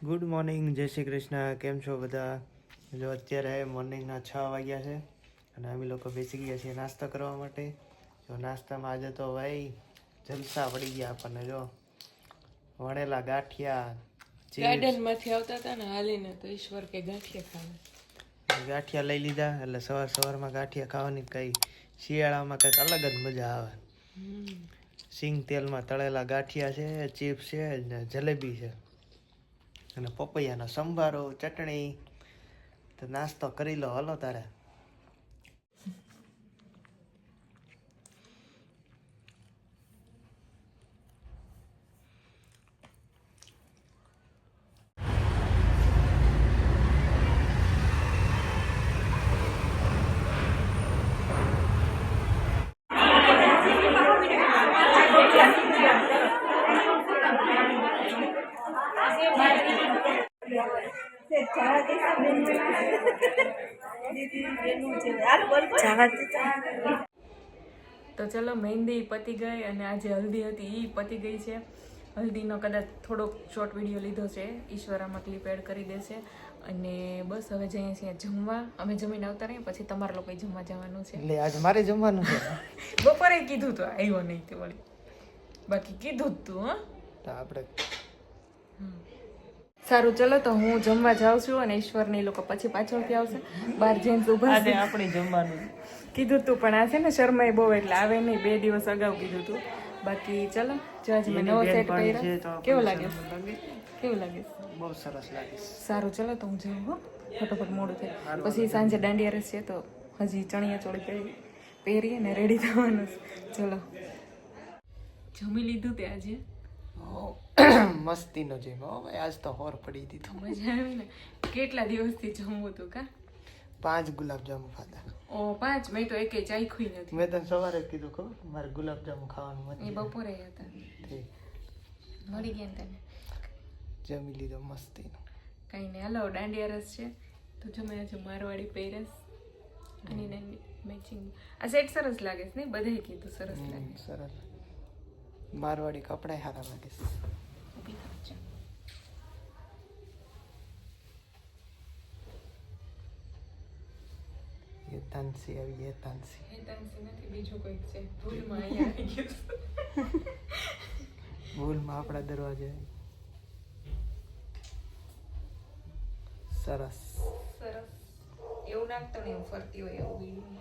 Good morning, જય શ્રી કૃષ્ણ. કેમ છો બધા? જો અત્યારે મોર્નિંગના 6 વાગ્યા છે અને અમે લોકો બેસી ગયા છીએ નાસ્તો કરવા માટે. જો નાસ્તામાં આજે તો ભાઈ જલસા પડી ગયા આપણને. જો વણેલા ગાંઠિયા, ગાર્ડનમાંથી આવતા હતા ને હાલીને તો ઈશ્વર કે ગાંઠિયા ખાવા. ગાંઠિયા લઈ લીધા. એટલે સવારમાં ગાંઠિયા ખાવાની કઈ શિયાળામાં કંઈક અલગ જ મજા આવે. સિંગ તેલમાં તળેલા ગાંઠિયા છે, ચિપ્સ છે ને જલેબી છે અને પપૈયાનો સંભારો, ચટણી. તો નાસ્તો કરી લો, હલો તારે. તો ચલો, મહેંદી પતી ગઈ અને આજે હલ્દી હતી એ પતી ગઈ છે. હલ્દીનો કદાચ થોડોક શોર્ટ વિડીયો લીધો છે, ઈશ્વરામાં ક્લિપ એડ કરી દેશે. અને બસ હવે જઈએ છીએ જમવા. અમે જમીને આવતા રહીએ, પછી તમારા લોકો જમવા જવાનું છે. એટલે આજે મારે જમવાનું છે. બપોરે કીધું તો આવ્યો નહીં તે વળી, બાકી કીધું જ તું. હા, તો આપણે સારું, ચલો તો હું જમવા જાઉં છું અને ઈશ્વર ને લોકો પછી પાછળથી આવશે. બહાર જઈને ઉભા છે. આપણે જમવાનું કીધું તું પણ આ છે ને શર્માય બહુ એટલે આવે નહીં. 2 દિવસ અગાઉ કીધું તું. બાકી ચલો, જો આજે મેં નવો સેટ પહેર્યો. કેવો લાગે? કેવું લાગે? બહુ સરસ લાગે. સારું, ચલો તો હું જાઉં. હો, ફટોફટ મોડું થાય. પછી સાંજે દાંડિયા રસ છે તો હજી ચણિયા ચોળી પહેરીએ ને રેડી થવાનું છે. ચલો, જમી લીધું તે આજે મસ્તીનો જેમ. ભાઈ આજ તો હોર પડી દીધું. મજા આવી ને? કેટલા દિવસથી જમવું તું? કા 5 ગુલાબજાંબુ ખાધા. ઓ 5? મેં તો એકે ચાખ્યું નથી. મેં તને સવારે કીધું ખબર, મારે ગુલાબજાંબુ ખાવાનું મન. એ બપોરે હતા, મળી ગયા ને તને. જમી લીધો મસ્તીનો. કઈ નહીં, હાલો દાંડિયા રસ છે તો જમે. આજે મારવાડી પહેરસ અને મેચિંગ આ સેટ સરસ લાગે છે ને? બધાએ કીધું સરસ લાગે. સરસ. મારવાડી કપડા સારા લાગે છે. એ તાનસી આવી. એ તાનસી નથી, બીજું કોઈક છે. ભૂલમાં અહીંયા આવી ગયું. ભૂલમાં આપણા દરવાજે. સરસ સરસ. એવું નાખતો ને ફરતી હોય એવું બીજું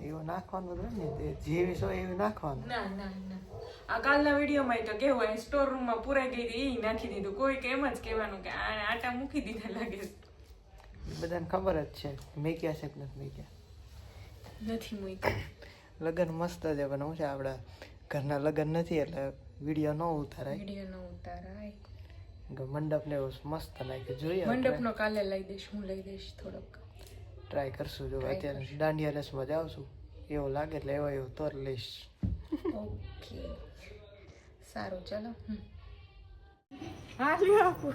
એવું નાખવાનું હોય ને, જેવી સો એવું નાખવાનું. ના ના ના, આ કાલના વિડીયોમાં તો કેવું હોય, સ્ટોર રૂમમાં પુરાઈ ગઈ હતી એ નાખી દીધું. કોઈ કે એમ જ કહેવાનું કે આટા મૂકી દીધા લાગે છે. બધાને ખબર જ છે મેક્યા છે કે નથી મેક્યા. નથી મૂકી. લગ્ન મસ્ત છે પણ શું છે, આપણા ઘરના લગ્ન નથી એટલે વિડીયો ન ઉતારાય. મંડપ ને એવું મસ્ત નાખ્યું. જોઈએ મંડપનો કાલે લઈ દઈશ, હું લઈ દઈશ થોડોક. ટ્રાય કરશું. જો અત્યારે દાંડિયા રસમાં જાઉં છું, એવું લાગે એટલે એવો તો લઈશ. ઓકે, સારું, ચલો. હા આપું.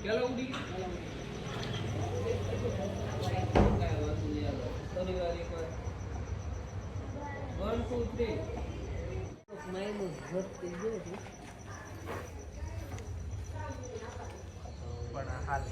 ચલો ઉડી. પણ હાલ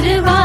गरबा